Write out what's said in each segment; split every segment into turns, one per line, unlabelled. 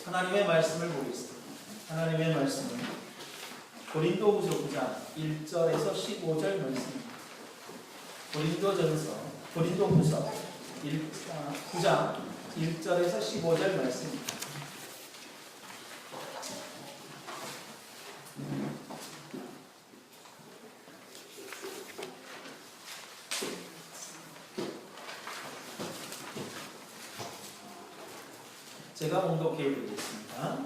하나님의 말씀을 보겠습니다. 하나님의 말씀은 고린도후서 9장 1절에서 15절 말씀입니다. 고린도후서 9장 1절에서 15절 말씀입니다. 제가 봉독해 드리겠습니다.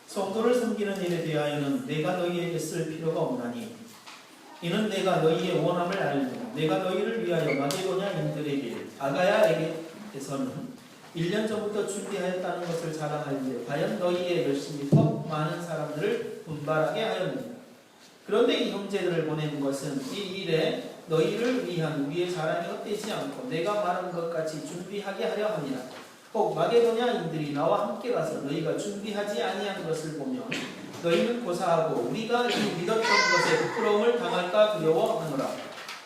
성도를 섬기는 일에 대하여는 내가 너희에게 쓸 필요가 없나니 이는 내가 너희의 원함을 알고 내가 너희를 위하여 마게도냐인들에게 아가야에게서는 1년 전부터 준비하였다는 것을 자랑하는데 과연 너희의 열심이 더 많은 사람들을 분발하게 하였느니라. 그런데 이 형제들을 보내는 것은 이 일에 너희를 위한 우리의 자랑이 헛되지 않고 내가 말한 것 같이 준비하게 하려 함이라. 혹 마게도냐인들이 나와 함께 가서 너희가 준비하지 아니한 것을 보면 너희는 고사하고 우리가 이 믿었던 것에 부끄러움을 당할까 두려워하노라.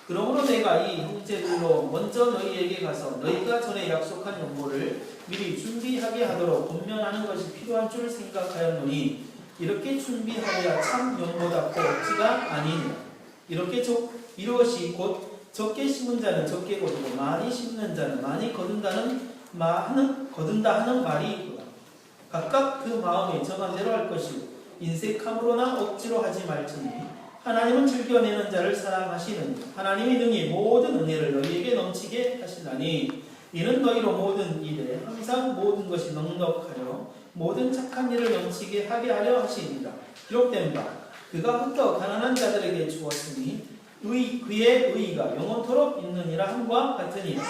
그러므로 내가 이 형제들로 먼저 너희에게 가서 너희가 전에 약속한 연보를 미리 준비하게 하도록 권면하는 것이 필요한 줄 생각하였노니 이렇게 준비하여야 참 연보답고 억지가 아니니라. 이것이 곧 적게 심은 자는 적게 거두고 많이 심는 자는 많이 거둔다 하는 말이 있구나. 각각 그 마음에 정한 대로 할 것이고 인색함으로나 억지로 하지 말지니 하나님은 즐겨내는 자를 사랑하시느니 하나님이 능히 모든 은혜를 너희에게 넘치게 하시나니 이는 너희로 모든 일에 항상 모든 것이 넉넉하여 모든 착한 일을 넘치게 하게 하려 하시니라. 기록된 바 그가 흩어 가난한 자들에게 주었으니 그의 의의가 영원토록 있느니라 함과 같으니라.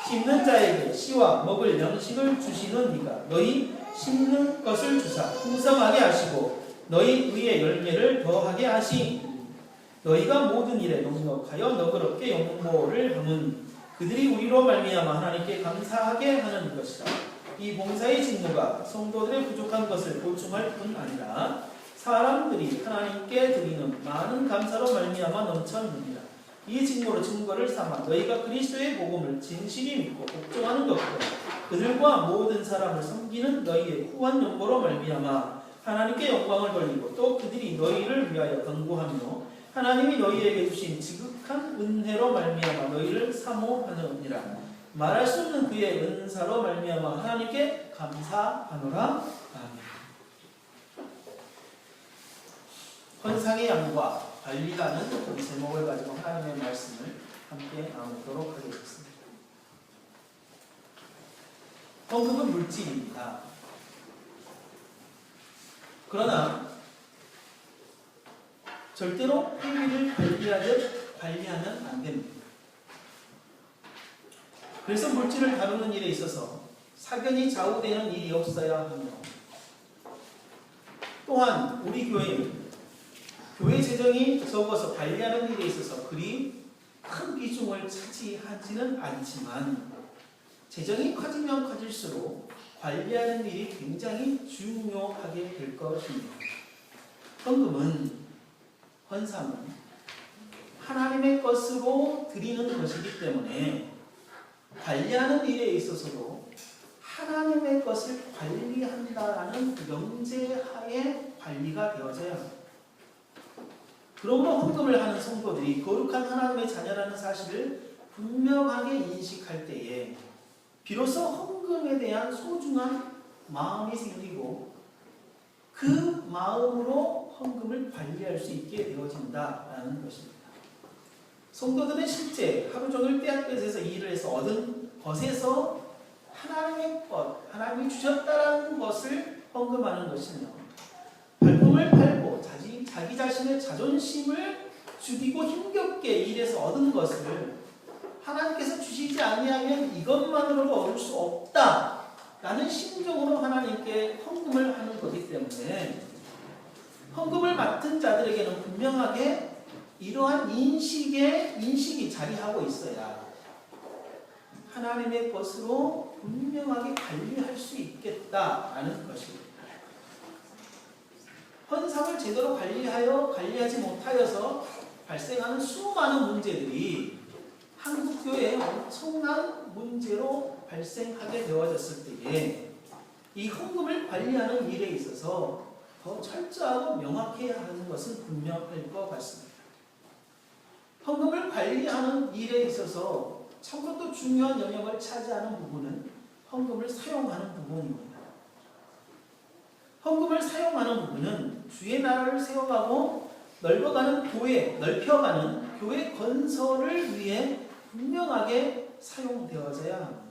심는 자에게 씨와 먹을 양식을 주시는 이가 너희 심는 것을 주사 풍성하게 하시고 너희 의의 열매를 더하게 하시니 너희가 모든 일에 넉넉하여 너그럽게 용모를 하면 그들이 우리로 말미암아 하나님께 감사하게 하는 것이다. 이 봉사의 직무가 성도들의 부족한 것을 보충할 뿐 아니라 사람들이 하나님께 드리는 많은 감사로 말미암아 넘쳤느니라. 이 직무로 증거를 삼아 너희가 그리스도의 복음을 진실히 믿고 복종하는 것과 그들과 모든 사람을 섬기는 너희의 후한 연보로 말미암아 하나님께 영광을 돌리고 또 그들이 너희를 위하여 간구하며 하나님이 너희에게 주신 지극한 은혜로 말미암아 너희를 사모하느니라. 말할 수 없는 그의 은사로 말미암아 하나님께 감사하노라. 아멘. 헌상의 양과 관리라는 이 제목을 가지고 하나님의 말씀을 함께 나누도록 하겠습니다. 헌금은 물질입니다. 그러나 절대로 행위를 관리하면 안 됩니다. 그래서 물질을 다루는 일에 있어서 사견이 좌우되는 일이 없어야 하며 또한 우리 교회 재정이 적어서 관리하는 일에 있어서 그리 큰 비중을 차지하지는 않지만 재정이 커지면 커질수록 관리하는 일이 굉장히 중요하게 될 것입니다. 헌상은 하나님의 것으로 드리는 것이기 때문에 관리하는 일에 있어서도 하나님의 것을 관리한다라는 명제하에 관리가 되어져야 합니다. 그러므로 헌금을 하는 성도들이 거룩한 하나님의 자녀라는 사실을 분명하게 인식할 때에 비로소 헌금에 대한 소중한 마음이 생기고 그 마음으로 헌금을 관리할 수 있게 되어진다라는 것입니다. 성도들은 실제 하루 종일 떼약볕에서 일을 해서 얻은 것에서 하나님의 것, 하나님이 주셨다라는 것을 헌금하는 것이며 발품을 팔고 자기 자신의 자존심을 죽이고 힘겹게 일해서 얻은 것을 하나님께서 주시지 아니하면 이것만으로도 얻을 수 없다라는 심정으로 하나님께 헌금을 하는 것이기 때문에 헌금을 맡은 자들에게는 분명하게 이러한 인식이 자리하고 있어야 하나님의 것으로 분명하게 관리할 수 있겠다라는 것입니다. 헌상을 제대로 관리하지 못하여서 발생하는 수많은 문제들이 한국교회에 엄청난 문제로 발생하게 되어졌을 때에 이 헌금을 관리하는 일에 있어서 더 철저하고 명확해야 하는 것은 분명할 것 같습니다. 헌금을 관리하는 일에 있어서 참으로 또 중요한 영역을 차지하는 부분은 헌금을 사용하는 부분입니다. 헌금을 사용하는 부분은 주의 나라를 세워가고 넓혀가는 교회 건설을 위해 분명하게 사용되어져야 합니다.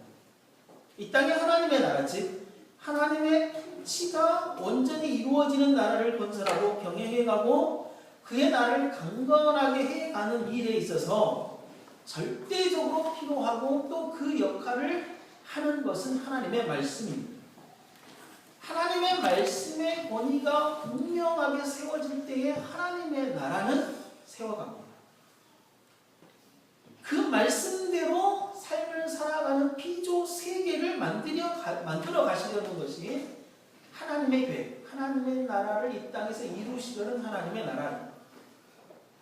이 땅에 하나님의 나라, 즉 하나님의 통치가 온전히 이루어지는 나라를 건설하고 경영해가고 그의 나라를 강건하게 해가는 일에 있어서 절대적으로 필요하고 또 그 역할을 하는 것은 하나님의 말씀입니다. 하나님의 말씀의 권위가 분명하게 세워질 때에 하나님의 나라는 세워갑니다. 그 말씀대로 삶을 살아가는 피조 세계를 만들어 가시려는 것이 하나님의 계획, 하나님의 나라를 이 땅에서 이루시려는 하나님의 나라입니다.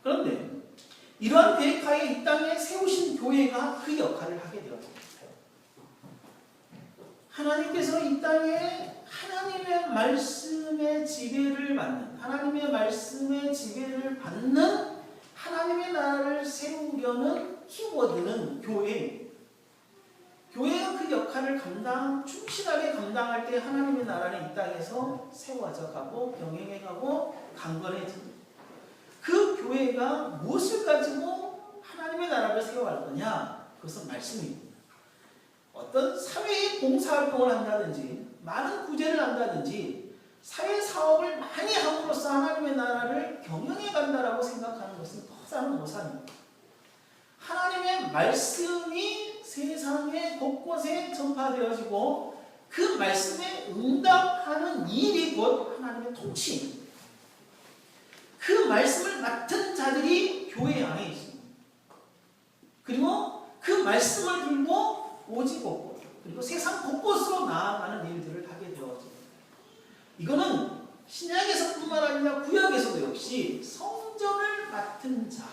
그런데 이러한 계획하에 이 땅에 세우신 교회가 그 역할을 하게 되었습니다. 하나님께서 이 땅에 하나님의 말씀의 지배를 받는, 하나님의 말씀의 지배를 받는 하나님의 나라를 세우려는 키워드는 교회입니다. 교회가 그 역할을 충실하게 감당할 때 하나님의 나라는 이 땅에서 세워져 가고 병행해 가고 강건해집니다. 그 교회가 무엇을 가지고 하나님의 나라를 세워갈 거냐? 그것은 말씀입니다. 어떤 사회의 봉사활동을 한다든지 많은 구제를 한다든지 사회사업을 많이 함으로써 하나님의 나라를 경영해 간다라고 생각하는 것은 허사는 오산입니다. 하나님의 말씀이 세상의 곳곳에 전파되어지고 그 말씀에 응답하는 일이 곧 하나님의 통치입니다. 그 말씀을 맡은 자들이 교회 안에 있습니다. 그리고 그 말씀을 들고 오직 곳곳 그리고 세상 곳곳으로 나아가는 일들을 하게 되어집니다. 이거는 신약에서뿐만 아니라 구약에서도 역시 성전을 맡은 자,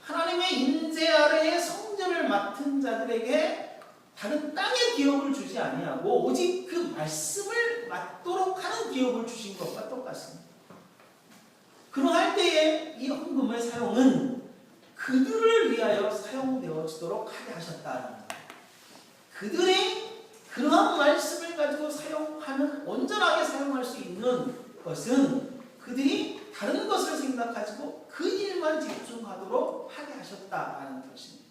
하나님의 임재 아래에 성전을 맡은 자들에게 다른 땅의 기업을 주지 아니하고 오직 그 말씀을 맡도록 하는 기업을 주신 것과 똑같습니다. 그러할 때에 이 헌금의 사용은 그들을 위하여 사용되어지도록 하게 하셨다는 겁니다. 그들의 그러한 말씀을 가지고 온전하게 사용할 수 있는 것은 그들이 다른 것을 생각하시고 그 일만 집중하도록 하게 하셨다는 것입니다.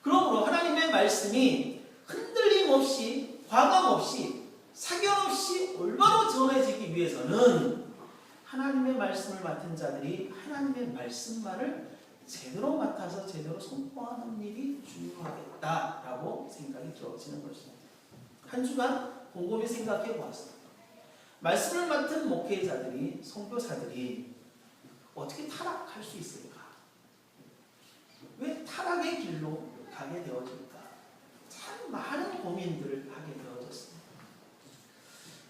그러므로 하나님의 말씀이 흔들림 없이, 과감 없이, 사견 없이 올바로 전해지기 위해서는 하나님의 말씀을 맡은 자들이 하나님의 말씀만을 제대로 맡아서 제대로 선포하는 일이 중요하겠다라고 생각이 들어지는 것입니다. 한 주간 곰곰이 생각해 보았습니다. 말씀을 맡은 목회자들이, 선교사들이 어떻게 타락할 수 있을까? 왜 타락의 길로 가게 되어질까? 참 많은 고민들을 하게 되어졌습니다.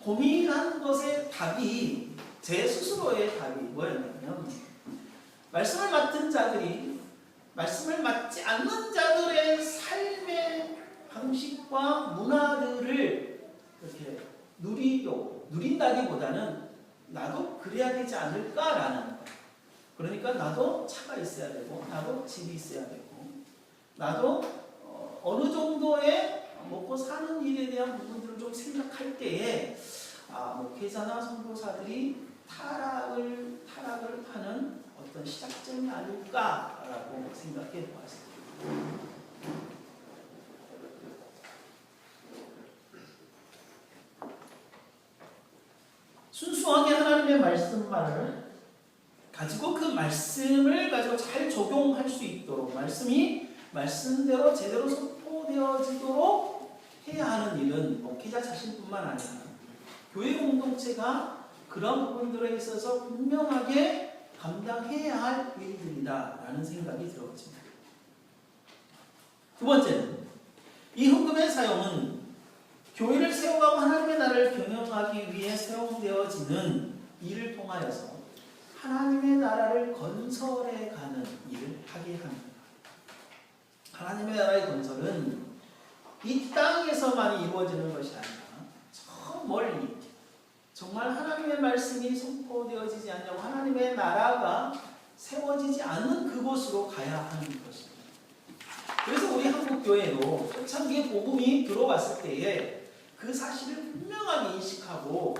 고민한 것의 답이, 제 스스로의 답이 뭐였냐면, 말씀을 맡은 자들이 말씀을 맡지 않는 자들의 삶의 방식과 문화들을 이렇게 누린다기보다는 나도 그래야 되지 않을까라는 거예요. 그러니까 나도 차가 있어야 되고, 나도 집이 있어야 되고, 나도 어느 정도의 먹고 사는 일에 대한 부분들을 좀 생각할 때에 목회자나 선교사들이 타락을 하는 어떤 시작점이 아닐까라고 생각해 보았습니다. 순수하게 하나님의 말씀만을 가지고 그 말씀을 가지고 잘 적용할 수 있도록 말씀이 말씀대로 제대로 선포되어지도록 해야 하는 일은 목회자 자신뿐만 아니라 교회 공동체가 그런 부분들에 있어서 분명하게 감당해야 할 일들이다라는 생각이 들어집니다. 두 번째는 이 헌금의 사용은 교회를 세워가고 하나님의 나라를 경영하기 위해 사용되어지는 일을 통하여서 하나님의 나라를 건설해가는 일을 하게 합니다. 하나님의 나라의 건설은 이 땅에서만 이루어지는 것이 아니라 정말 하나님의 말씀이 선포되어지지 않냐고 하나님의 나라가 세워지지 않는 그곳으로 가야 하는 것입니다. 그래서 우리 한국교회도 초창기에 복음이 들어왔을 때에 그 사실을 분명하게 인식하고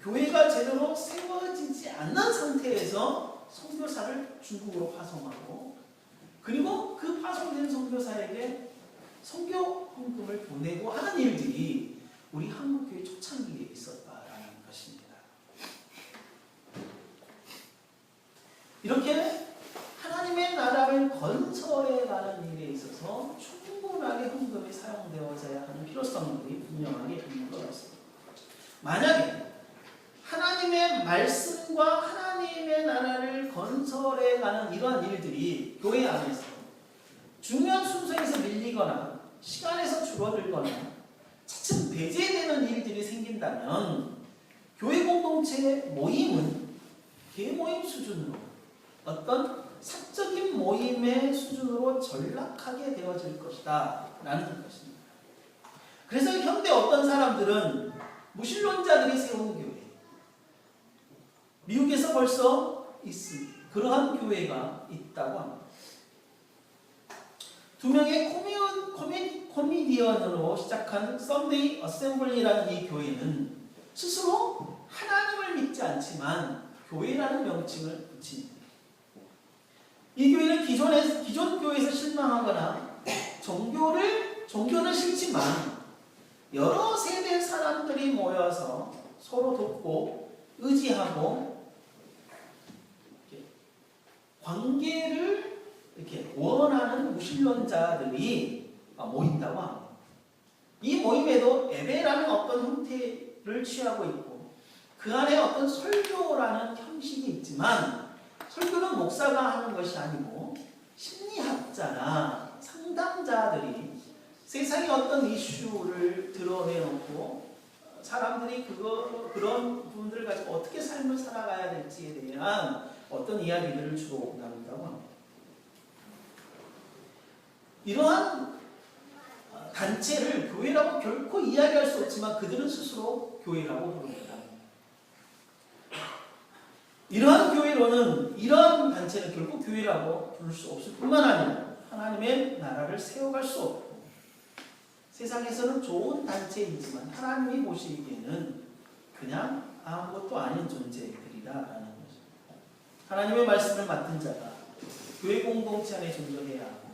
교회가 제대로 세워지지 않는 상태에서 선교사를 중국으로 파송하고 그리고 그 파송된 선교사에게 선교 헌금을 보내고 하는 일들이 우리 한국교회 초창기에 있었다라는 것입니다. 이렇게 하나님의 나라를 건설해가는 일에 있어서 충분하게 헌금이 사용되어져야 하는 필요성들이 분명하게 있는 것 같습니다. 만약에 하나님의 말씀과 하나님의 나라를 건설해가는 이러한 일들이 교회 안에서 중요한 순서에서 밀리거나 시간에서 줄어들거나 차츰 배제되는 일들이 생긴다면 교회 공동체의 모임은 개모임 수준으로 어떤 사적인 모임의 수준으로 전락하게 되어질 것이다 라는 것입니다. 그래서 현대 어떤 사람들은 무신론자들이 세운 교회, 미국에서 벌써 있습니다. 그러한 교회가 있다고 합니다. 두 명의 코미디언으로 시작한 썬데이 어셈블리라는 이 교회는 스스로 하나님을 믿지 않지만 교회라는 명칭을 붙입니다. 이 교회는 기존 교회에서 실망하거나 종교는 싫지만 여러 세대 사람들이 모여서 서로 돕고 의지하고 관계를 이렇게 원하는 무신론자들이 모인다고 합니다. 이 모임에도 예배라는 어떤 형태를 취하고 있고 그 안에 어떤 설교라는 형식이 있지만 설교는 목사가 하는 것이 아니고 심리학자나 상담자들이 세상의 어떤 이슈를 드러내놓고 사람들이 그런 부분들을 가지고 어떻게 삶을 살아가야 될지에 대한 어떤 이야기들을 주로 나눈다고 합니다. 이러한 단체를 교회라고 결코 이야기할 수 없지만 그들은 스스로 교회라고 부릅니다. 이러한 교회로는 이러한 단체는 결국 교회라고 부를 수 없을 뿐만 아니라 하나님의 나라를 세워갈 수 없고 세상에서는 좋은 단체이지만 하나님이 보시기에는 그냥 아무것도 아닌 존재들이라라는 것입니다. 하나님의 말씀을 맡은 자가 교회 공동체 안에 존재해야 하고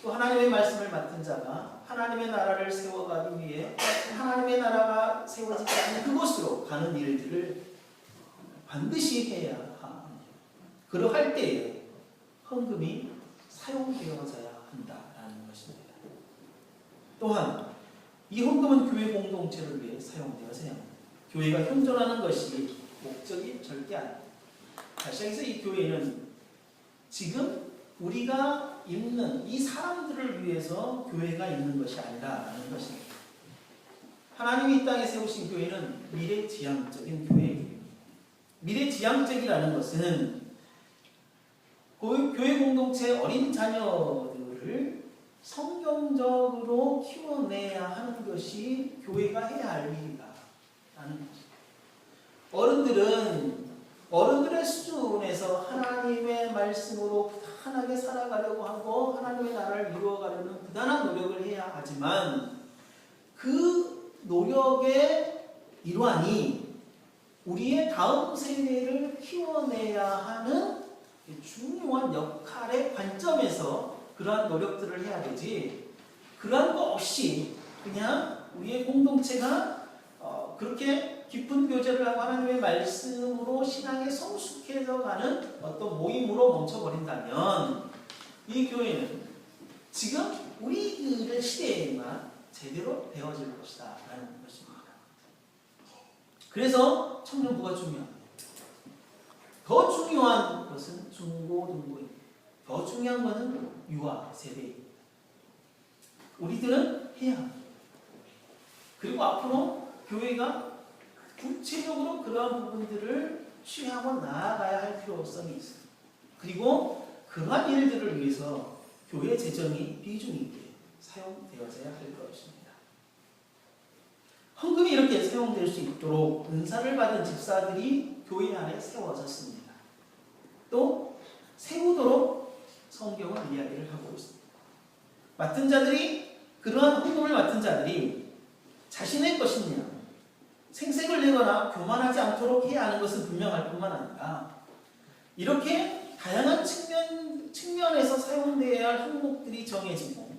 또 하나님의 말씀을 맡은 자가 하나님의 나라를 세워가기 위해 하나님의 나라가 세워지지 않는 그곳으로 가는 일들을 반드시 해야 합니다. 그러할 때에 헌금이 사용되어져야 한다라는 것입니다. 또한 이 헌금은 교회 공동체를 위해 사용되어져야 합니다. 교회가 현존하는 것이 목적이 절대 아닙니다. 다시 해서 이 교회는 지금 우리가 있는 이 사람들을 위해서 교회가 있는 것이 아니라는 것입니다. 하나님이 이 땅에 세우신 교회는 미래지향적인 교회입니다. 미래지향적이라는 것은 교회 공동체 어린 자녀들을 성경적으로 키워내야 하는 것이 교회가 해야 할 일이다라는 것입니다. 어른들의 수준에서 하나님의 말씀으로 부단하게 살아가려고 하고 하나님의 나라를 이루어가려는 부단한 노력을 해야 하지만 그 노력의 일환이 우리의 다음 세대를 키워내야 하는 중요한 역할의 관점에서 그러한 노력들을 해야 되지 그러한 거 없이 그냥 우리의 공동체가 그렇게 깊은 교제를 하고 하나님의 말씀으로 신앙에 성숙해져 가는 어떤 모임으로 멈춰버린다면 이 교회는 지금 우리들의 시대에만 제대로 되어질 것이다 라는 것입니다. 그래서 청년부가 중요합니다. 더 중요한 것은 중고등부입니다. 더 중요한 것은 유아 세대입니다. 우리들은 해야 합니다. 그리고 앞으로 교회가 구체적으로 그러한 부분들을 취하고 나아가야 할 필요성이 있습니다. 그리고 그러한 일들을 위해서 교회 재정이 비중 있게 사용되어져야 할 것입니다. 헌금이 이렇게 사용될 수 있도록 은사를 받은 집사들이 교회 안에 세워졌습니다. 또 세우도록 성경은 이야기를 하고 있습니다. 맡은 자들이, 그러한 헌금을 맡은 자들이 자신의 것이냐 생색을 내거나 교만하지 않도록 해야 하는 것은 분명할 뿐만 아니라 이렇게 다양한 측면에서 사용되어야 할 항목들이 정해지고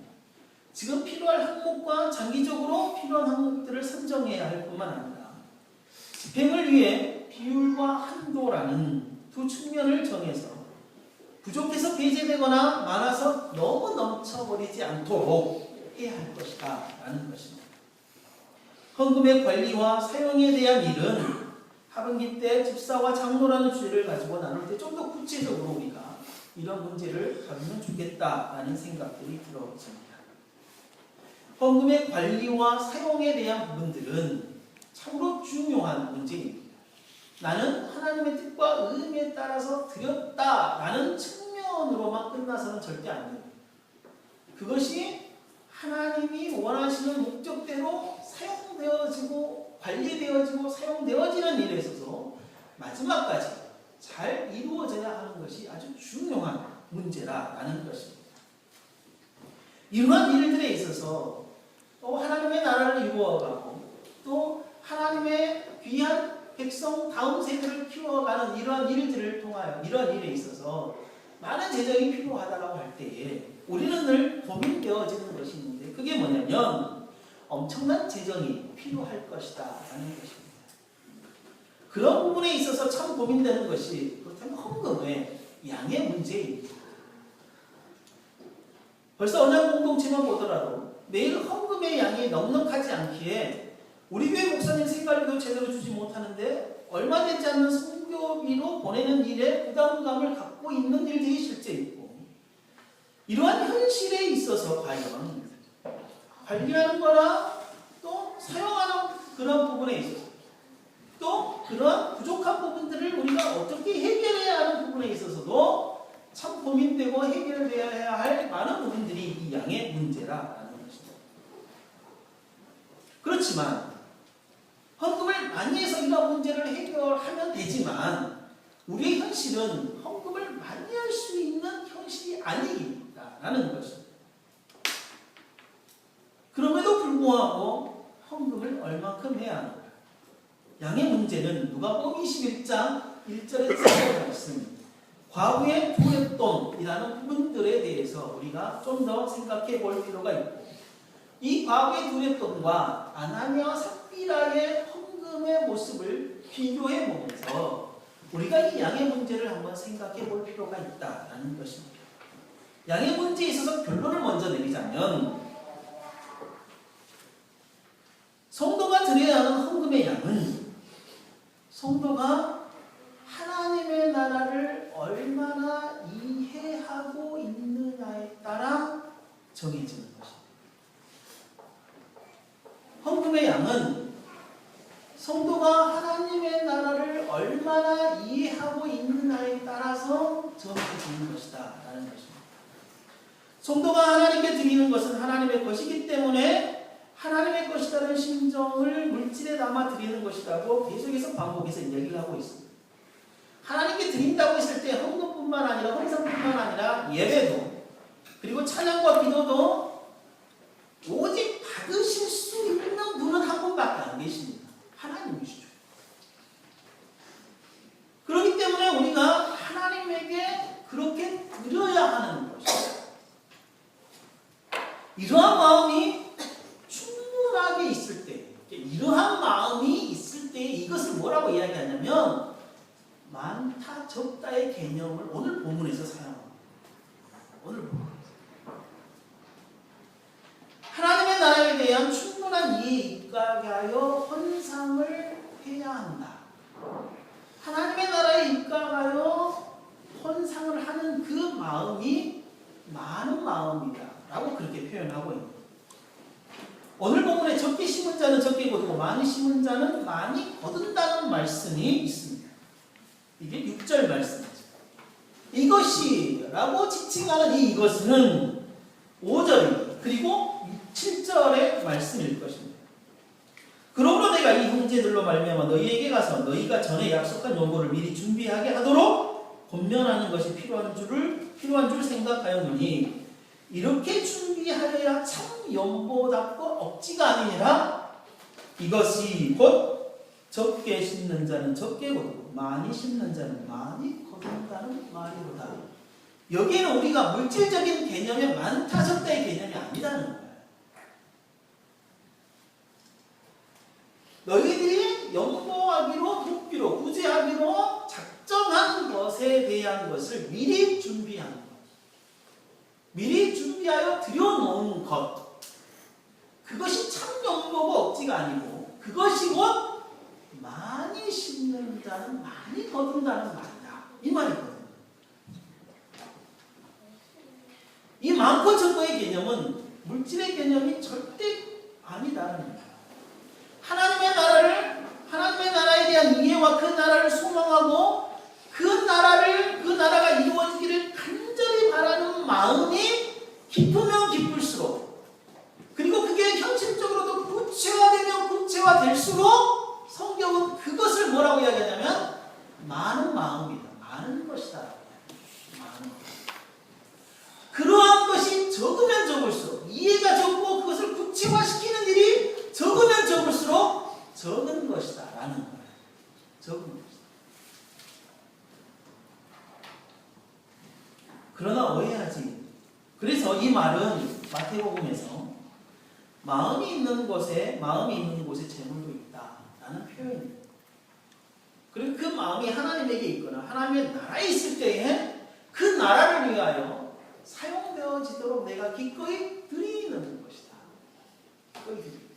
지금 필요할 항목과 장기적으로 필요한 항목들을 선정해야 할 뿐만 아니라 집행을 위해 비율과 한도라는 두 측면을 정해서 부족해서 배제되거나 많아서 너무 넘쳐버리지 않도록 해야 할 것이다 라는 것입니다. 헌금의 관리와 사용에 대한 일은 하반기 때 집사와 장로라는 주제를 가지고 나눌 때 좀 더 구체적으로 우리가 이런 문제를 다루면 좋겠다라는 생각들이 들어집니다. 헌금의 관리와 사용에 대한 부분들은 참으로 중요한 문제입니다. 나는 하나님의 뜻과 의미에 따라서 드렸다라는 측면으로만 끝나서는 절대 안 됩니다. 그것이 하나님이 원하시는 목적대로 사용되어지고 관리되어지고 사용되어지는 일에 있어서 마지막까지 잘 이루어져야 하는 것이 아주 중요한 문제라는 것입니다. 이러한 일들에 있어서 또 하나님의 나라를 이루어가고 또 하나님의 귀한 백성 다음 세대를 키워가는 이러한 일들을 통하여 이러한 일에 있어서 많은 재정이 필요하다고 할 때에 우리는 늘 고민되어지는 것이 있는데 그게 뭐냐면 엄청난 재정이 필요할 것이다 라는 것입니다. 그런 부분에 있어서 참 고민되는 것이 그렇다면 헌금의 양의 문제입니다. 벌써 언약 공동체만 보더라도 매일 헌금의 양이 넉넉하지 않기에 우리 교회 목사님 생활비도 제대로 주지 못하는데 얼마 되지 않는 선교비로 보내는 일에 부담감을 갖고 있는 일들이 실제 있고 이러한 현실에 있어서 과연 관리하는 거나 또 사용하는 그런 부분에 있어서 또 그런 부족한 부분들을 우리가 어떻게 해결해야 하는 부분에 있어서도 참 고민되고 해결되어야 할 많은 부분들이 이 양의 문제라는 것입니다. 그렇지만 헌금을 많이 해서 이런 문제를 해결하면 되지만 우리의 현실은 헌금을 많이 할 수 있는 현실이 아니다라는 것입니다. 그럼에도 불구하고 헌금을 얼마큼 해야 하는가? 양의 문제는 누가복음 21장 1절에 쓰여져 있습니다. 과부의 두랫돈이라는 부분들에 대해서 우리가 좀 더 생각해 볼 필요가 있고 이 과부의 두랫돈과 아나니아와 삽비라의 헌금의 모습을 비교해 보면서 우리가 이 양의 문제를 한번 생각해 볼 필요가 있다는 것입니다. 양의 문제에 있어서 결론을 먼저 내리자면 성도가 드려야 하는 헌금의 양은 성도가 하나님의 나라를 얼마나 이해하고 있느냐에 따라 정해지는 것입니다. 헌금의 양은 성도가 하나님의 나라를 얼마나 이해하고 있느냐에 따라서 정해지는 것이다 라는 것입니다. 성도가 하나님께 드리는 것은 하나님의 것이기 때문에 하나님의 것이라는 심정을 물질에 담아 드리는 것이라고 계속해서 반복해서 이야기를 하고 있습니다. 하나님께 드린다고 했을 때 헌금뿐만 아니라 헌상뿐만 아니라 예배도 그리고 찬양과 기도도 오직 받으실 수 있는 분은 한 분밖에 안 계십니다. 하나님이시죠. 그렇기 때문에 우리가 하나님에게 그렇게 드려야 하는 것입니다. 이러한 마음이 충분하게 있을 때, 이러한 마음이 있을 때 이것을 뭐라고 이야기하냐면 많다 적다의 개념을 오늘 본문에서 사용합니다. 오늘 본문에서 하나님의 나라에 대한 충분한 이해에 입각하여 헌상을 해야 한다. 하나님의 나라에 입각하여 헌상을 하는 그 마음이 많은 마음이다 라고 그렇게 표현하고 있습니다. 오늘 본문에 적게 심은 자는 적게 거두고 많이 심은 자는 많이 거둔다는 말씀이 있습니다. 이게 6절 말씀이죠. 이것이 라고 지칭하는 이것은 5절 그리고 7절의 말씀일 것입니다. 그러므로 형제들로 말미암아 너희에게 가서 너희가 전에 약속한 요구를 미리 준비하게 하도록 권면하는 것이 필요한 줄 생각하였노니 이렇게 준비하여야 참 연보답고 억지가 아니니라. 이것이 곧 적게 심는 자는 적게 거두고 많이 심는 자는 많이 거둔다는 말이로다. 여기에는 우리가 물질적인 개념의 많다 적다의 개념이 아니라는 거예요. 너희들이 연보하기로 돕기로 구제하기로 작정한 것에 대한 것을 미리 준비하는 것, 미리 준비하여 들여놓은 것, 그것이 참 연보고 억지가 아니고 그것이 곧 많이 심는 자는 많이 거둔다는 말이다, 이 말이거든요. 이 많고 적고의 개념은 물질의 개념이 절대 아니다는 거예요. 하나님의 나라에 대한 이해와 그 나라를 소망하고 그 나라가 이루어지기를 간절히 바라는 마음이 깊으면 깊을수록, 그리고 그게 현실적으로도 구체화되면 구체화될수록 성경은 그것을 뭐라고 이야기하냐면 많은 마음이다, 많은 것이다. 많은 것. 그러한 것이 적으면 적을수록, 이해가 적고 그것을 구체화시키는 일이 적으면 적을수록 적은 것이다 라는 거예요. 적은 것이다. 그러나 오해하지. 그래서 이 말은 마태복음에서 마음이 있는 곳에 재물도 있다 라는 표현입니다. 그리고 그 마음이 하나님에게 있거나 하나님의 나라에 있을 때에 그 나라를 위하여 사용되어지도록 내가 기꺼이 드리는 것이다. 기꺼이 드리는.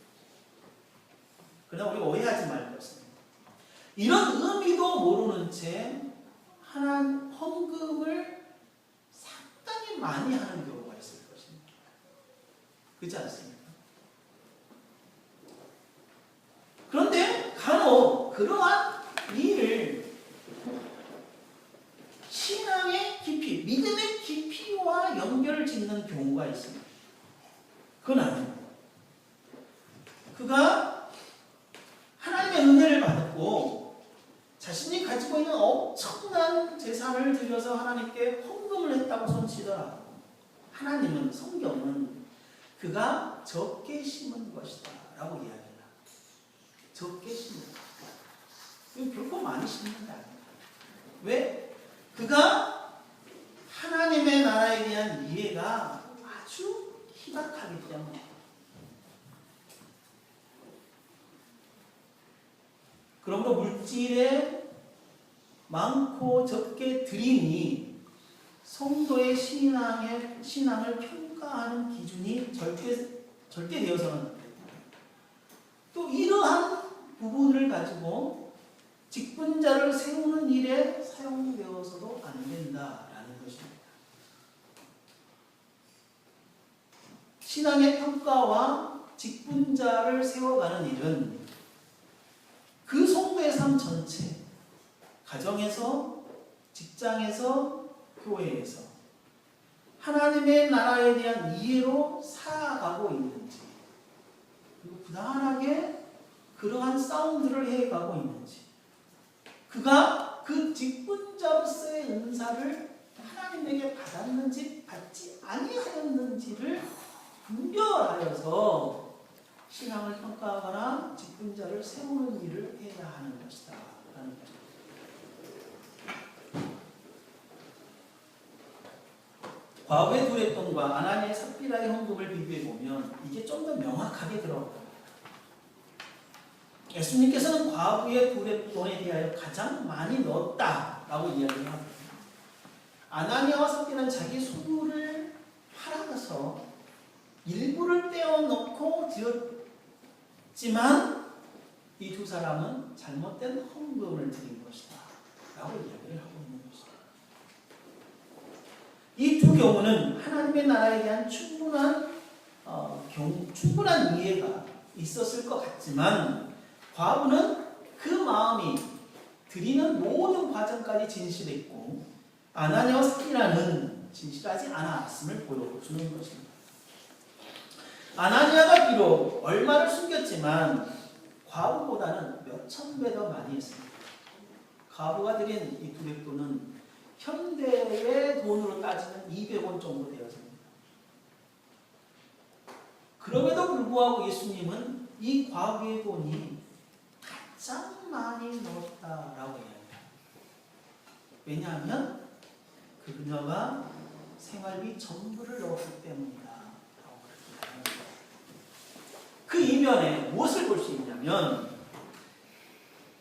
그러나 우리가 오해하지 말 것은, 이런 의미도 모르는 채 하나님 헌금을 상당히 많이 하는 경우가 있을 것입니다. 그렇지 않습니까? 그런데 간혹 그러한 일을 신앙의 깊이, 믿음의 깊이와 연결을 짓는 경우가 있습니다. 그건 아닙니다. 그가 하나님의 은혜를 받았고 자신이 가지고 있는 엄청난 재산을 들여서 하나님께 헌금을 했다고 손치더라도 하나님은, 성경은 그가 적게 심은 것이다 라고 이야기합니다. 적게 심은 것이다. 이건 결코 많이 심는 게 아닙니다. 왜? 그가 하나님의 나라에 대한 이해가 아주 희박하기 때문에. 그러므로 물질에 많고 적게 드림이 성도의 신앙을 평가하는 기준이 절대 되어서는 안 됩니다. 또 이러한 부분을 가지고 직분자를 세우는 일에 사용되어서도 안 된다라는 것입니다. 신앙의 평가와 직분자를 세워가는 일은 그 성도의 삶 전체, 가정에서, 직장에서, 교회에서 하나님의 나라에 대한 이해로 살아가고 있는지, 그리고 부단하게 그러한 사운드를 해가고 있는지, 그가 그 직분자로서의 은사를 하나님에게 받았는지 받지 아니하였는지를 분별하여서 신앙을 평가하거나 직분자를 세우는 일을 해야 하는 것이다 라는 거죠. 과부의 두레돈과 아나니의 삽비라의 헌금을 비교해보면 이게 좀 더 명확하게 들어갑니다. 예수님께서는 과부의 두레돈에 대하여 가장 많이 넣었다라고 이야기를 합니다. 아나니아와 삽비는 자기 소유를 팔아서 일부를 떼어놓고 드렸지만 이 두 사람은 잘못된 헌금을 드린 것이다 라고 이야기를 하고 있는 것이다. 이 두 경우는 하나님의 나라에 대한 충분한 이해가 있었을 것 같지만 과부는 그 마음이 드리는 모든 과정까지 진실했고 아나니아와 삽비라는 진실하지 않았음을 보여주는 것입니다. 아나니아가 비록 얼마를 숨겼지만 과부보다는 몇천 배 더 많이 했습니다. 과부가 드린 이 두렉돈은 현대의 돈으로 따지면 200원 정도 되었습니다. 그럼에도 불구하고 예수님은 이 과부의 돈이 가장 많이 넣었다라고 이야기합니다. 왜냐하면 그녀가 생활비 전부를 넣었기 때문이다. 그 이면에 무엇을 볼 수 있냐면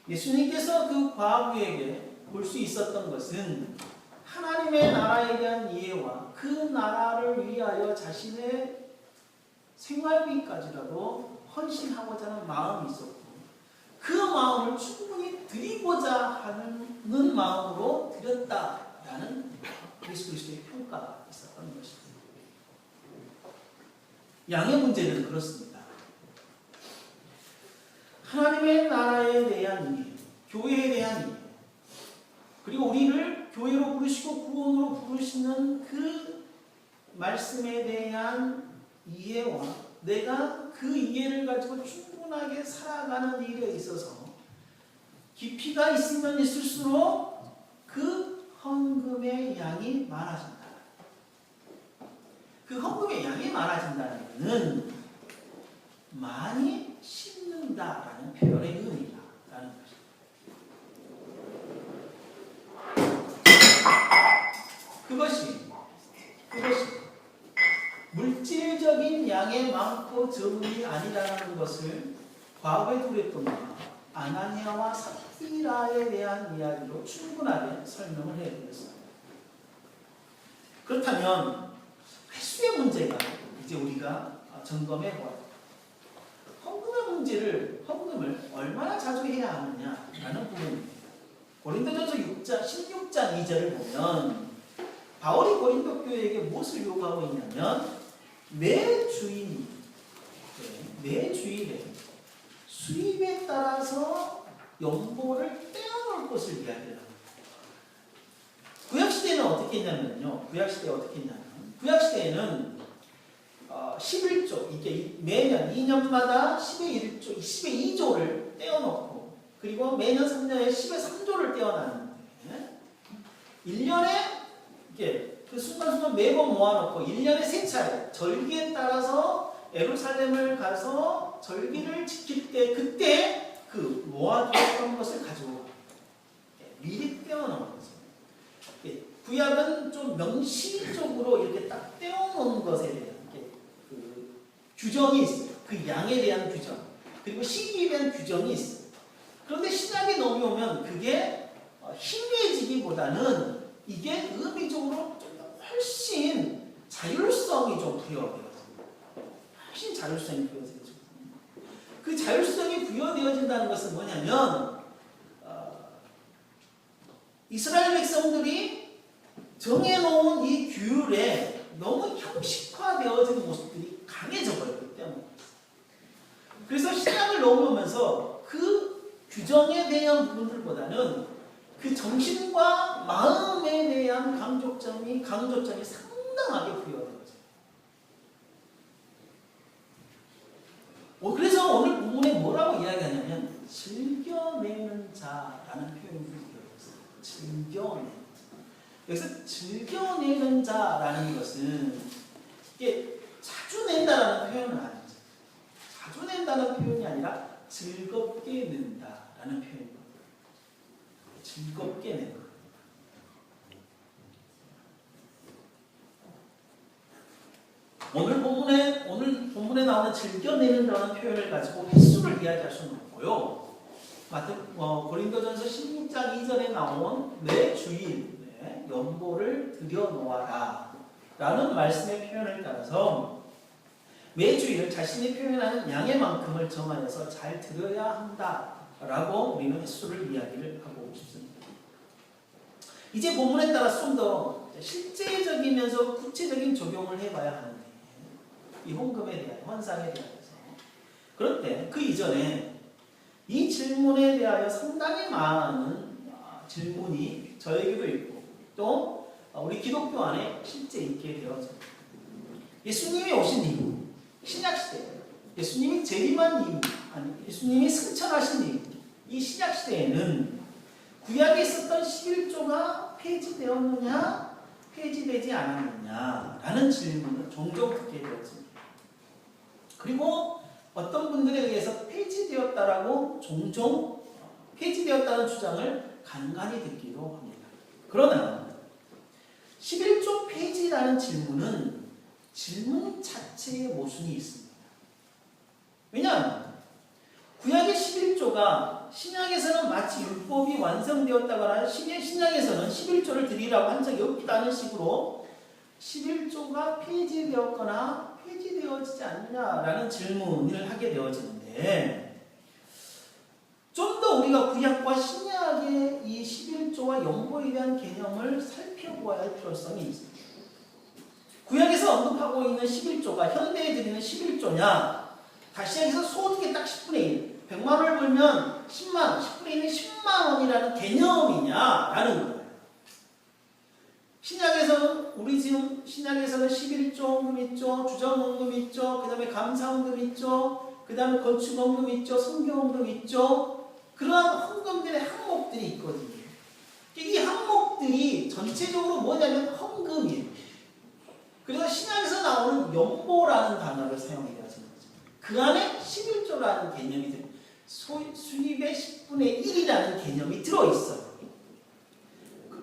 예수님께서 그 과부에게 볼 수 있었던 것은 하나님의 나라에 대한 이해와 그 나라를 위하여 자신의 생활비까지라도 헌신하고자 하는 마음이 있었고 그 마음을 충분히 드리고자 하는 마음으로 드렸다라는 예수 그리스도의 평가가 있었던 것입니다. 양의 문제는 그렇습니다. 하나님의 나라에 대한 이해, 교회에 대한 이해, 그리고 우리를 교회로 부르시고 구원으로 부르시는 그 말씀에 대한 이해와 내가 그 이해를 가지고 충분하게 살아가는 일에 있어서 깊이가 있으면 있을수록 그 헌금의 양이 많아진다. 그 헌금의 양이 많아진다는 것은 많이 심는다라는 표현의 의미다라는 것입니다. 그것이 물질적인 양의 많고 적음이 아니라는 것을 과거의 두렉돈과 아나니아와 삽비라에 대한 이야기로 충분하게 설명을 해드렸습니다. 그렇다면 횟수의 문제가 이제 우리가 점검해 보아야 합니다. 헌금을 얼마나 자주 해야 하느냐라는 부분입니다. 고린도전서 16장 2절을 보면 바울이 고린도 교회에게 무엇을 요구하고 있냐면 매 주일에 수입에 따라서 연보를 떼어놓을 것을 이야기합니다. 구약시대는 어떻게 했냐면요. 구약시대에는 11조, 이게 매년 2년마다 10의 1조, 10의 2조를 떼어놓고 그리고 매년 3년에 10의 3조를 떼어놨는데 1년에 이게 그 순간순간 매번 모아놓고 1년에 3차례 절기에 따라서 예루살렘을 가서 절기를 지킬 때 그때 그 모아두었던 것을 가지고 미리 떼어놓은 거죠. 구약은 좀 명시적으로 이렇게 딱 떼어놓은 것에 대한 그 규정이 있어요. 그 양에 대한 규정 그리고 시기에 대한 규정이 있어요. 그런데 신약에 넘어오면 그게 희미해지기보다는 이게 의미적으로 좀 훨씬 자율성이 좀 부여되어집니다. 훨씬 자율성이 부여되어집니다. 그 자율성이 부여되어진다는 것은 뭐냐면 이스라엘 백성들이 정해놓은 이 규율에 너무 형식화되어지는 모습들이 강해져 버렸기 때문에 그래서 신약을 넘어오면서 그 규정에 대한 부분들보다는 그 정신과 마음에 대한 강조점이 상당하게 부여되어져요. 그래서 오늘 본문에 뭐라고 이야기하냐면 즐겨내는 자라는 표현이 되어있어요. 즐겨내는 자. 여기서 즐겨내는 자라는 것은 이게 자주 낸다라는 표현은 아니죠. 자주 낸다는 표현이 아니라 즐겁게 낸다라는 표현입니다. 즐겁게 낸다. 오늘 본문에 나오는 즐겨내는다는 표현을 가지고 횟수를 이야기할 수는 없고요. 고린도전서 16장 2절에 나온 매 주일에 연보를 들여놓아라 라는 말씀의 표현을 따라서 매 주일 자신이 표현하는 양의 만큼을 정하여서 잘 들어야 한다라고 우리는 횟수를 이야기를 하고 싶습니다. 이제 본문에 따라 좀 더 실제적이면서 구체적인 적용을 해봐야 하는데 이 헌금에 대한 헌상에 대해서 그런데 그 이전에 이 질문에 대하여 상당히 많은 질문이 저에게도 있고 또 우리 기독교 안에 실제 있게 되어집니다. 예수님이 오신 이후 신약시대 예수님이 재림한 이후 예수님이 승천하신 이 신약 시대에는 구약에 있었던 11조가 폐지되었느냐, 폐지되지 않았느냐라는 질문을 종종 듣게 되었습니다. 그리고 어떤 분들에 의해서 폐지되었다라고 종종 폐지되었다는 주장을 간간히 듣기도 합니다. 그러나 11조 폐지라는 질문은 질문 자체에 모순이 있습니다. 왜냐하면 구약의 11조가 신약에서는 마치 율법이 완성되었다거나 신약에서는 11조를 드리라고 한 적이 없다는 식으로 11조가 폐지되었거나 폐지되어지지 않느냐라는 질문을 하게 되어지는데, 좀 더 우리가 구약과 신약의 이 11조와 연보에 대한 개념을 살펴보아야 할 필요성이 있습니다. 구약에서 언급하고 있는 11조가 현대에 드리는 11조냐, 다시약에서 소득의 딱 10분의 1, 100만 원을 벌면 10만 원, 10분의 1은 10만 원이라는 개념이냐라는 거예요. 신약에서는, 우리 지금 신약에서는 11조 헌금 있죠, 주정헌금 있죠, 그 다음에 감사헌금 있죠, 그 다음에 건축헌금 있죠, 성경헌금 있죠. 그러한 헌금들의 항목들이 있거든요. 이 항목들이 전체적으로 뭐냐면 헌금이에요. 그래서 신약에서 나오는 연보라는 단어를 사용해야 되는 거죠. 그 안에 11조라는 개념이 들어요. 수입의 10분의 1이라는 개념이 들어있어요.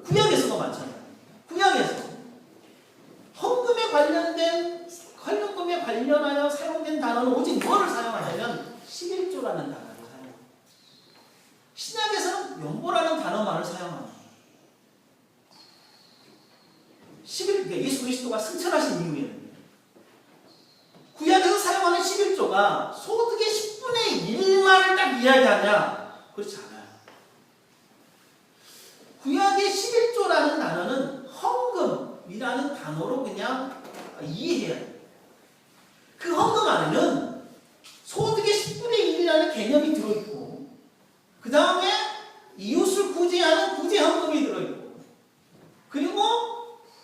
구약에서도 마찬가지예요. 구약에서 헌금에 관련하여 사용된 단어는 오직 뭐를 사용하냐면 11조라는 단어를 사용합니다. 신약에서는 연보라는 단어만을 사용합니다. 예수 그리스도가 승천하신 이후에는 구약에서 사용하는 11조가 소득의 10분의 1만을 딱 이야기하냐? 그렇지 않아요. 구약의 11조라는 단어는 헌금이라는 단어로 그냥 이해해야 돼요. 그 헌금 안에는 소득의 10분의 1이라는 개념이 들어있고, 그 다음에 이웃을 구제하는 구제헌금이 들어있고, 그리고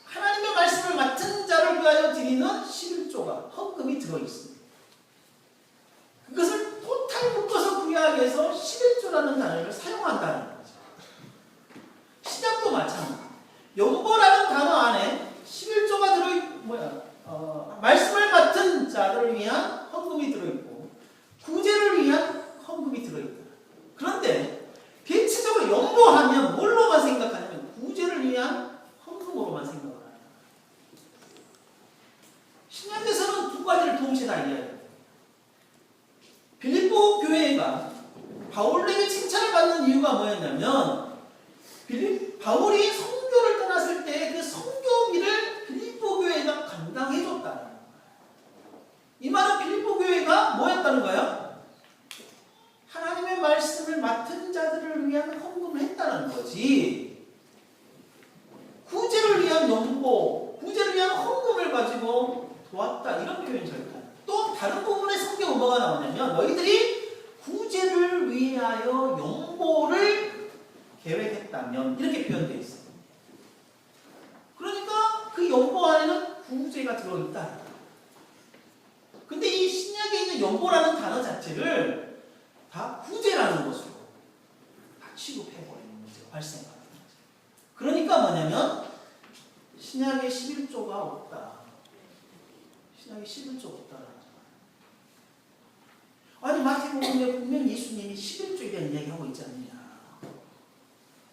하나님의 말씀을 맡은 자를 위하여 드리는 11조가 헌금이 들어있습니다. 그것을 토탈 묶어서 구약에서 11조라는 단어를 사용한다는 거죠. 신약도 마찬가지. 연보라는 단어 안에 11조가 말씀을 맡은 자를 위한 헌금이 들어있고, 구제를 위한 헌금이 들어있다. 그런데 대체적으로 연보하면 뭘로만 생각하냐면 구제를 위한 헌금으로만 생각을 합니다. 신약에서는 두 가지를 동시에 다 이해해요. 빌립보 교회가 바울에게 칭찬을 받는 이유가 뭐였냐면, 바울이 선교를 떠났을 때 그 선교비를 빌립보 교회가 감당해줬다는 거예요. 이 말은 빌립보 교회가 뭐였다는 거예요? 하나님의 말씀을 맡은 자들을 위한 헌금을 했다는 거지, 구제를 위한 연보, 구제를 위한 헌금을 가지고 도왔다, 이런 표현이 절대 안 돼요. 또 다른 부분에 성경은 뭐가 나오냐면, 너희들이 구제를 위하여 연보를 계획했다면, 이렇게 표현되어 있어요. 그러니까 그 연보 안에는 구제가 들어있다. 근데 이 신약에 있는 연보라는 단어 자체를 다 구제라는 것으로 다 취급해버리는 문제가 발생합니다. 그러니까 뭐냐면 신약에 11조가 없다. 신약에 11조가 없다라는 거예요. 아니, 마태복음에 분명히 예수님이 11조에 대한 이야기하고 있지 않느냐.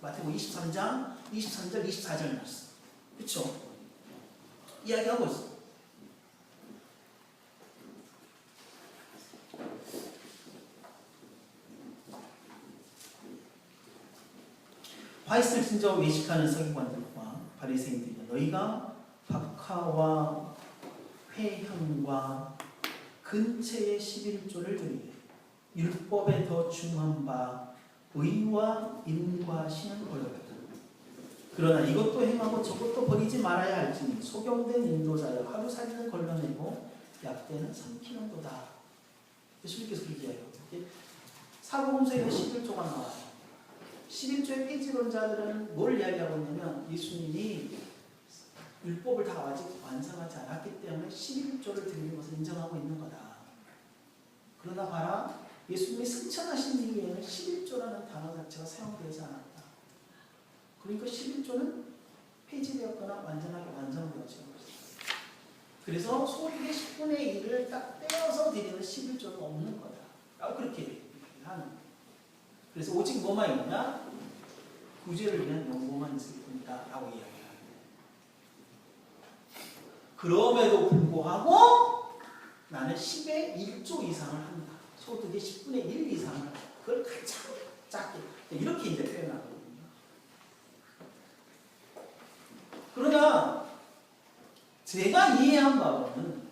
마태복음 23장 23절 24절 말씀, 그렇죠? 이야기하고 있어요. 화이스를 진저 외식하는 서기관들과 바리새인들이여, 너희가 박하와 회향과 근처의 11조를 드리되 율법에 더 중한 바 의와 인과하시는 걸로다. 그러나 이것도 행하고 저것도 버리지 말아야 할지니 소경된 인도자여 하루살이는 걸러내고 약대는 삼키는도다. 예수님께서 그렇게 이야기하고, 사복음서에 11조가 나와요. 11조의 폐지론자들은 뭘 이야기하고 있냐면, 예수님이 율법을 다 아직 완성하지 않았기 때문에 11조를 드리는 것을 인정하고 있는 거다. 그러나 봐라, 예수님이 승천하신 이후에는 11조라는 단어 자체가 사용되지 않았다. 그러니까 11조는 폐지되었거나 완전하게 완성되어진 것이다. 그래서 소득의 10분의 1을 딱 떼어서 드리는 11조는 없는 거다. 그렇게 하는 거예요. 그래서 오직 뭐만 있냐? 구제를 위한 연고만 있을 뿐이다 라고 이야기합니다. 그럼에도 불구하고 나는 10의 1조 이상을 한다. 소득의 10분의 1 이상을 한다. 그걸 가장 작게 이렇게 이제 표현하거든요. 그러나 제가 이해한 바로는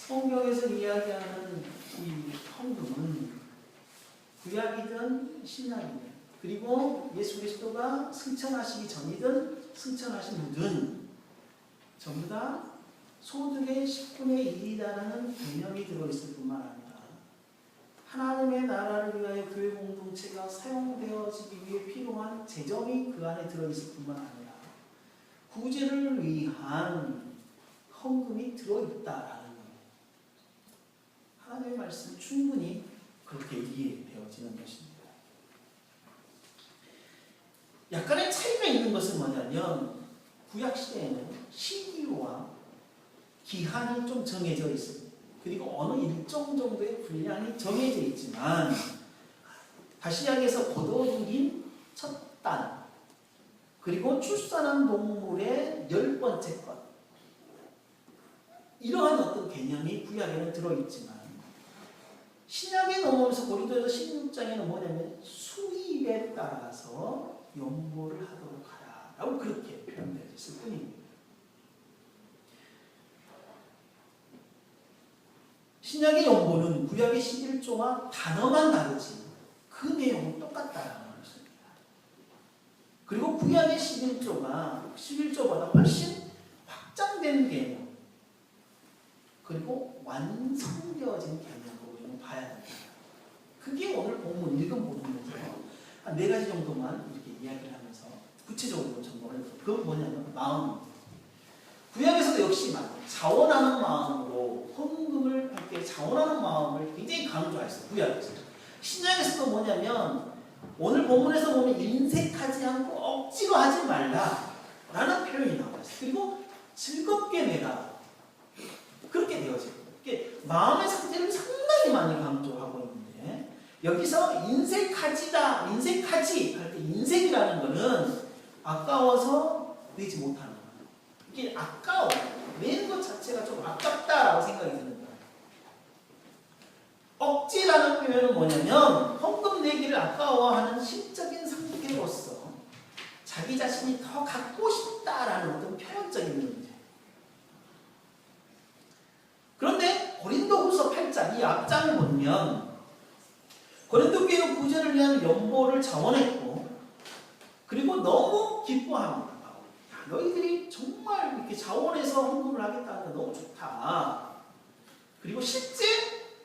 성경에서 이야기하는 이 헌금은 구약이든 신약이든 그리고 예수 그리스도가 승천하시기 전이든 승천하신 후든 전부 다 소득의 10분의 1이라는 개념이 들어있을 뿐만 아니라 하나님의 나라를 위하여 교회 공동체가 사용되어지기 위해 필요한 재정이 그 안에 들어있을 뿐만 아니라 구제를 위한 헌금이 들어있다라는 거예요. 하나님의 말씀이 충분히 그렇게 이해되어지는 것입니다. 약간의 차이가 있는 것은 뭐냐면 구약시대에는 시기와 기한이 좀 정해져 있습니다. 그리고 어느 일정 정도의 분량이 정해져 있지만 다시 이야기해서 거둬들인 첫 단 그리고 출산한 동물의 10번째 것 이러한 어떤 개념이 구약에는 들어있지만 신약에 넘어오면서 고린도서 16장에는 뭐냐면 수입에 따라서 연보를 하도록 하라 라고 그렇게 표현되어 있을 뿐입니다. 신약의 연보는 구약의 11조와 단어만 다르지 그 내용은 똑같다라는 것입니다. 그리고 구약의 11조보다 훨씬 확장된 개념 그리고 완성되어진 개념으로 우리는 봐야 됩니다. 그게 오늘 본문 읽은 부분에서 한 4가지 정도만 이렇게 이야기를 하면서 구체적으로 점검을 해볼게요. 그건 뭐냐면 마음입니다. 구약에서도 역시 자원하는 마음으로 헌금을 할 때 자원하는 마음을 굉장히 강조했어요. 구약에서. 신약에서도 뭐냐면 오늘 본문에서 보면 인색하지 않고 억지로 하지 말라 라는 표현이 나와 있어요. 그리고 즐겁게 내라 그렇게 되어지고 마음의 상태를 상당히 많이 강조하고 있는데 여기서 인색하지 할 때 인색이라는 거는 아까워서 내지 못하는 거예요. 이게 아까워 내는 것 자체가 좀 아깝다라고 생각이 드는 거예요. 억지라는 표현은 뭐냐면 헌금 내기를 아까워하는 심적인 상태로서 자기 자신이 더 갖고 싶다라는 어떤 표현적인 문제. 그런데 고린도후서 8장 이 앞장을 보면 고린도 교회는 구제를 위한 연보를 자원했고 그리고 너무 기뻐합니다. 야, 너희들이 정말 이렇게 자원해서 헌금을 하겠다는 게 너무 좋다. 그리고 실제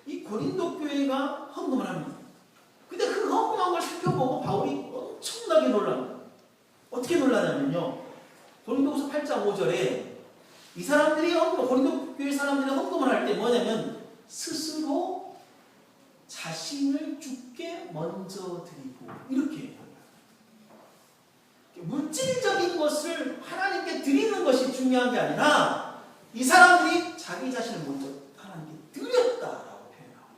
이 고린도 교회가 헌금을 합니다. 근데 그 헌금한 걸 살펴보고 바울이 엄청나게 놀랍니다. 어떻게 놀라냐면요. 고린도후서 8장 5절에 이 사람들이 고린도 교회 사람들이 헌금을 할 때 뭐냐면 스스로 자신을 주께 먼저 드리고 이렇게 해요. 물질적인 것을 하나님께 드리는 것이 중요한 게 아니라 이 사람들이 자기 자신을 먼저 하나님께 드렸다라고 표현하고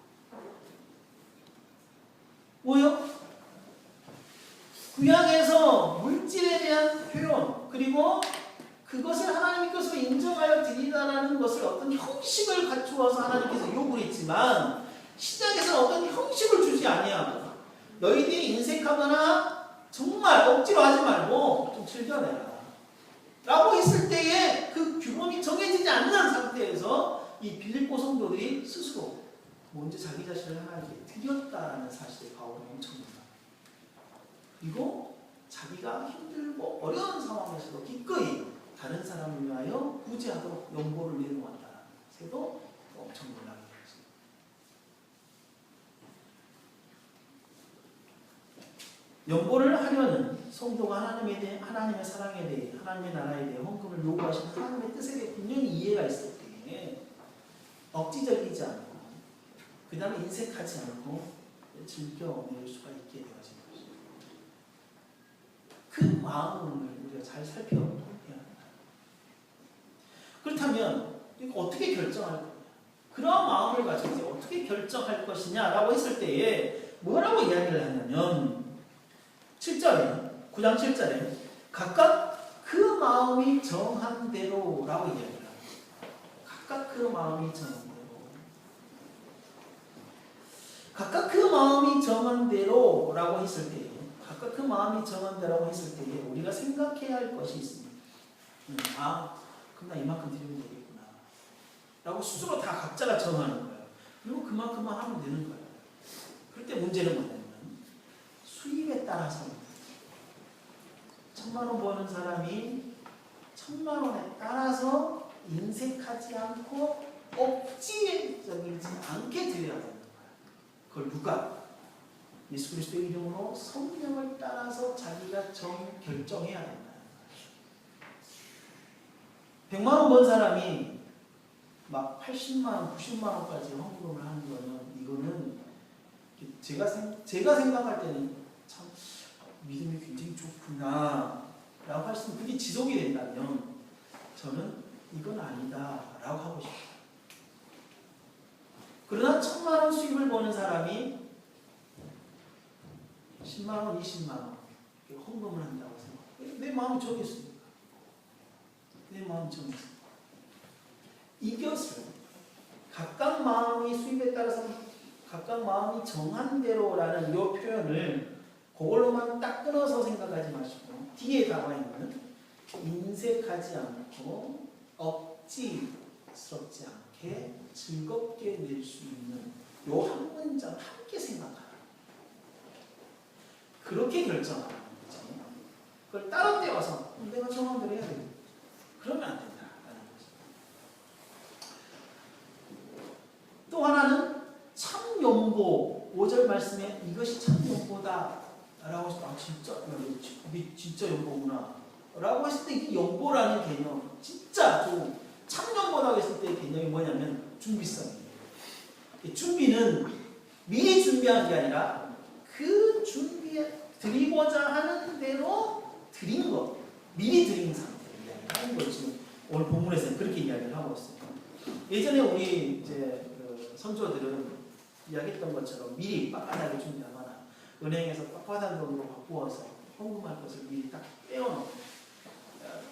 뭐요? 구약에서 물질에 대한 표현 그리고 그것을 하나님께서 인정하여 드리다라는 것을 어떤 형식을 갖추어서 하나님께서 요구를 했지만 신약에서는 어떤 형식을 주지 아니하고 너희들이 인색하거나 정말 억지로 하지 말고 좀 즐겨내라 라고 했을 때에 그 규범이 정해지지 않는 상태에서 이 빌립보 성도들이 스스로 먼저 자기 자신을 하나님께 드렸다라는 사실에 바울은 엄청 놀랍니다. 그리고 자기가 힘들고 어려운 상황에서도 기꺼이 다른 사람을 위하여 구제하도록 연보를 내놓았다는 것에도 엄청 놀라게 되었습니다. 연보를 하려는 성도가 하나님에 대해, 하나님의 사랑에 대해, 하나님의 나라에 대해 헌금을 요구하시는 하나님의 뜻에 대해 분명히 이해가 있을 때에 억지적이지 않고 그 다음에 인색하지 않고 즐겨낼 수가 있게 되어진 것입니다. 그 마음을 우리가 잘 살펴보도록 해야 합니다. 그렇다면 이거 어떻게 결정할 거냐? 그런 마음을 가지고 이제 어떻게 결정할 것이냐라고 했을 때에 뭐라고 이야기를 하냐면 7절에 9장 7절에 각각 그 마음이 정한 대로라고 이야기를 합니다. 각각 그 마음이 정한 대로. 각각 그 마음이 정한 대로라고 했을 때에 각각 그 마음이 정한 대로라고 했을 때에 우리가 생각해야 할 것이 있습니다. 그럼 나 이만큼 드리면 되겠구나 라고 스스로 다 각자가 정하는 거예요. 그리고 그만큼만 하면 되는 거예요. 그럴 때 문제는 뭐냐면 수입에 따라서 1,000만 원 버는 사람이 1,000만 원에 따라서 인색하지 않고 억지적이지 않게 드려야 된다. 그걸 누가? 예수 그리스도의 이름으로 성령을 따라서 자기가 결정해야 된다. 100만 원 번 사람이 막 80만 원, 90만 원까지 헌금을 하는 거는 이거는 제가 생각할 때는 참 믿음이 굉장히 좋구나 라고 할 수 있는 그게 지속이 된다면 저는 이건 아니다 라고 하고 싶어요. 그러나 1,000만 원 수입을 버는 사람이 10만 원, 20만 원 헌금을 한다고 생각해요. 내 마음이 정했습니까? 내 마음이 정했습니다. 이것을 각각 마음이 수입에 따라서 각각 마음이 정한 대로라는 이 표현을 그걸로만 딱 끊어서 생각하지 마시고 뒤에 나와 있는 인색하지 않고 억지스럽지 않게 즐겁게 낼 수 있는 요 한 문장을 함께 생각하라. 그렇게 결정하는 거지. 그걸 따로 떼어서 내가 정한 대로 해야 돼. 그러면 안 된다라는 거지. 또 하나는 참 연보 5절 말씀에 이것이 참 연보다 라고 했을 때 진짜 연보구나 라고 했을 때 이 연보라는 개념 진짜 참 연보라고 했을 때 개념이 뭐냐면 준비성이에요. 준비는 미리 준비한 게 아니라 그 준비에 드리고자 하는 대로 드린 거 미리 드린 상태를 이야기하는 걸 지금 오늘 본문에서는 그렇게 이야기를 하고 있어요. 예전에 우리 이제 그 선조들은 이야기했던 것처럼 미리 빳빳하게 준비하거나 은행에서 빳빳한 돈으로 바꾸어서 헌금할 것을 미리 딱 떼어놓고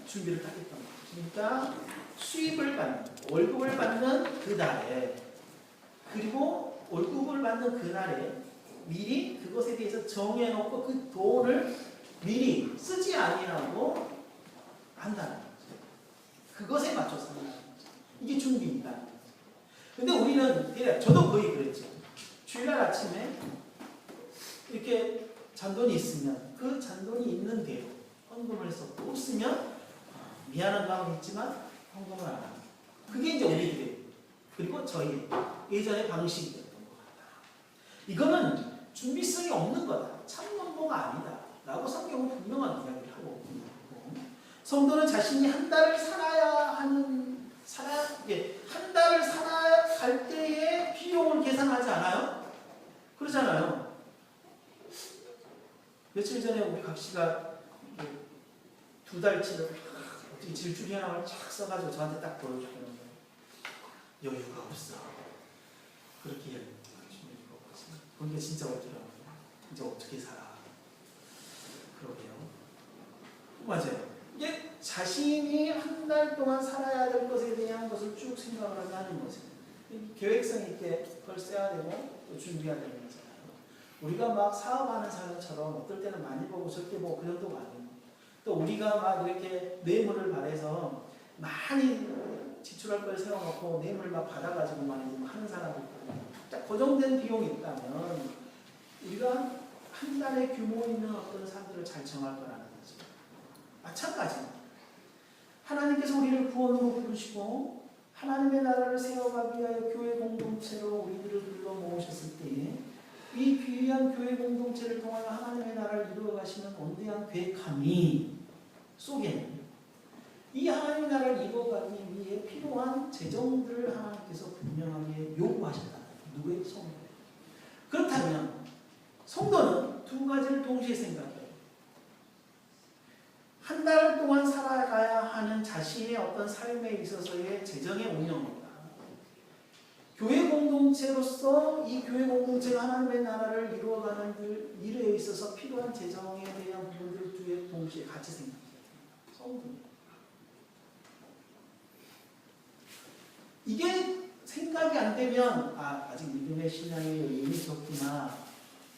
준비를 딱 했던 거죠. 그러니까 수입을 받는 월급을 받는 그 달에 그리고 월급을 받는 그날에 미리 그것에 대해서 정해놓고 그 돈을 미리 쓰지 아니하고 한다는 거죠. 그것에 맞춰서 한다는 거죠. 이게 준비입니다. 근데 우리는 저도 거의 그랬죠. 주일날 아침에 이렇게 잔돈이 있으면 그 잔돈이 있는 대로 헌금을 해서 또 쓰면 미안한 마음이 있지만 헌금을 안 합니다. 그게 이제 우리들의 그리고 저희 예전의 방식이었던 것 같다. 이거는 준비성이 없는 거다. 참연보가 아니다. 라고 성경은 분명한 이야기를 하고 있고 성도는 자신이 한 달을 한 달을 살아갈 때의 비용을 계산하지 않아요? 그러잖아요. 며칠 전에 우리 각 씨가 2달치를 어떻게 질줄 현황을 쫙 써가지고 저한테 딱 보여주는 거예요. 여유가 없어. 그렇게 이야기합니다. 그게 진짜 어쩌라고. 이제 어떻게 살아. 그러게요. 맞아요. 이게 자신이 한 달 동안 살아야 될 것에 대한 것을 쭉 생각을 하는 거죠. 계획성 있게 그걸 써야 되고 또 준비해야 되는 거잖아요. 우리가 막 사업하는 사람처럼 어떨 때는 많이 보고 적게 보고 그 정도가 아니에요. 또 우리가 막 이렇게 뇌물을 발해서 많이 지출할 걸 세워놓고 뇌물을 막 받아가지고 많이 하는 사람이 있고 딱 고정된 비용이 있다면 우리가 한 달의 규모 있는 어떤 삶들을 잘 정할 거라는 거죠. 마찬가지입니다. 하나님께서 우리를 구원으로 부르시고 하나님의 나라를 세워가기 위하여 교회 공동체로 우리들을 불러 모으셨을 때에 이 귀한 교회 공동체를 통하여 하나님의 나라를 이루어가시는 원대한 계획함이 속에는 이 하나님의 나라를 이루어가기 위해 필요한 재정들을 하나님께서 분명하게 요구하셨다. 누구의? 성도. 그렇다면 성도는 두 가지를 동시에 생각해요. 한 달 동안 살아가야 하는 자신의 어떤 삶에 있어서의 재정의 운영입니다. 교회 공동체로서 이 교회 공동체가 하나님의 나라를 이루어가는 일에 있어서 필요한 재정에 대한 부분들 두개 동시에 같이 생각해야 됩니다. 성도는. 이게 생각이 안 되면 아직 믿음의 신앙의 여인이 적구나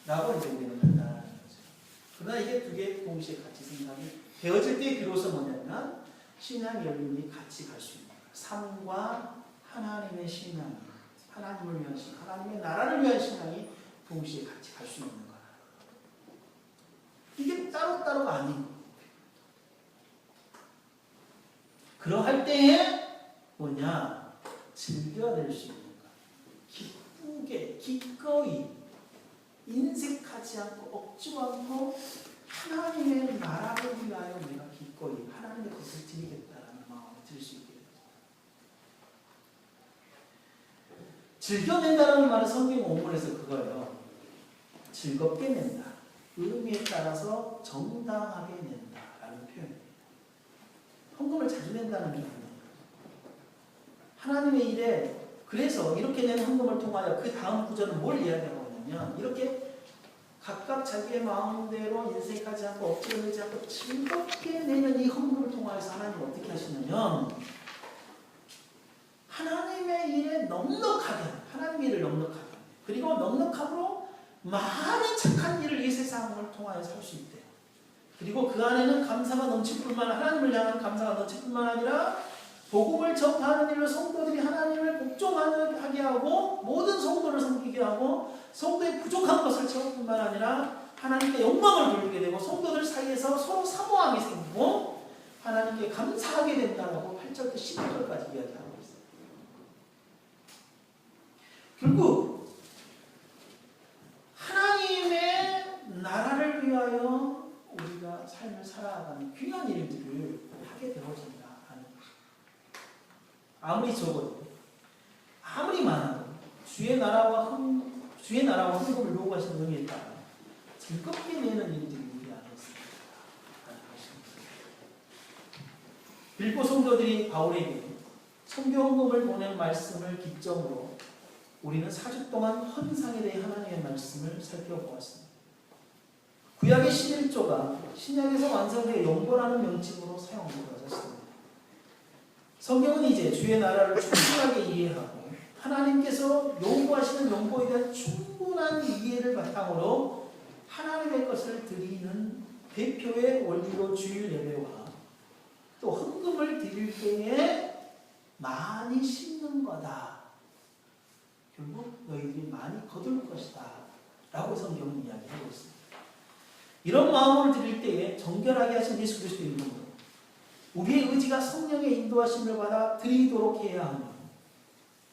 라고 이제 우리는 판단하는 거죠. 그러나 이게 두 개 동시에 같이 생각이 되어질 때 비로소 뭐냐면 신앙의 여인이 같이 갈 수 있는 거예요. 삶과 하나님의 신앙, 하나님을 위한 신앙, 하나님의 나라를 위한 신앙이 동시에 같이 갈 수 있는 거예요. 이게 따로따로가 아닌 거예요. 그러할 때에 뭐냐? 즐겨낼 수 있는 것, 기쁘게, 기꺼이, 인색하지 않고 억지로 않고 하나님의 나라를 위하여 내가 기꺼이 하나님의 것을 드리겠다라는 마음을 들 수 있게 됩니다. 즐겨낸다라는 말은 성경 원문에서 그거예요. 즐겁게 낸다. 의미에 따라서 정당하게 낸다라는 표현입니다. 헌금을 자주 낸다는 게 아니에요. 하나님의 일에 그래서 이렇게 낸 헌금을 통하여 그 다음 구절은 뭘 이야기하고 있냐면 이렇게 각각 자기의 마음대로 인색하지 않고 억지로 내지 않고 즐겁게 내는 이 헌금을 통하여서 하나님은 어떻게 하시냐면 하나님의 일에 넉넉하게 하나님의 일을 넉넉하게 그리고 넉넉함으로 많은 착한 일을 이 세상을 통하여 살 수 있대요. 그리고 그 안에는 감사가 넘칠 뿐만 하나님을 향한 감사가 넘칠 뿐만 아니라 복음을 전파하는 일로 성도들이 하나님을 복종하게 하고 모든 성도를 섬기게 하고 성도의 부족한 것을 채울 뿐만 아니라 하나님께 영광을 돌리게 되고 성도들 사이에서 서로 사모함이 생기고 하나님께 감사하게 된다라고 8절부터 12절까지 이야기하고 있어요. 결국 하나님의 나라를 위하여 우리가 삶을 살아가는 귀한 일들을 하게 되어진다. 아무리 적어도 아무리 많아도 주의 나라와 헌금을 요구하시는 의미에 따라 즐겁게 내는 일들이 우리 안에 있습니다. 빌보 성도들이 바울에게 선교 헌금을 보낸 말씀을 기점으로 우리는 4주 동안 헌상에 대해 하나님의 말씀을 살펴보았습니다. 구약의 11조가 신약에서 완성되어 연보라는 명칭으로 사용되어졌습니다. 성경은 이제 주의 나라를 충분하게 이해하고 하나님께서 요구하시는 연보에 대한 충분한 이해를 바탕으로 하나님의 것을 드리는 대표의 원리로 주일 예배와 또 헌금을 드릴 때에 많이 심는 거다. 결국 너희들이 많이 거둘 것이다. 라고 성경은 이야기하고 있습니다. 이런 마음을 드릴 때에 정결하게 하신 예수 그리스도의 이름으로 우리의 의지가 성령의 인도하심을 받아 드리도록 해야 하며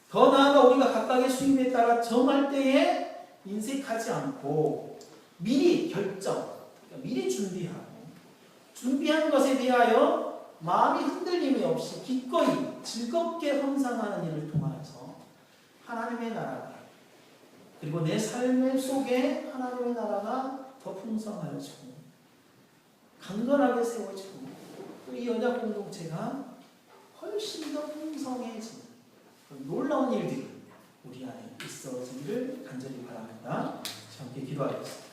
더 나아가 우리가 각각의 수입에 따라 정할 때에 인색하지 않고 미리 결정, 미리 준비한 것에 대하여 마음이 흔들림이 없이 기꺼이 즐겁게 헌상하는 일을 통하여서 하나님의 나라가 그리고 내 삶의 속에 하나님의 나라가 더 풍성하여지고 강건하게 세워지고 또 이 언약 공동체가 훨씬 더 풍성해지는 놀라운 일들이 우리 안에 있어지기를 간절히 바랍니다. 함께 기도하겠습니다.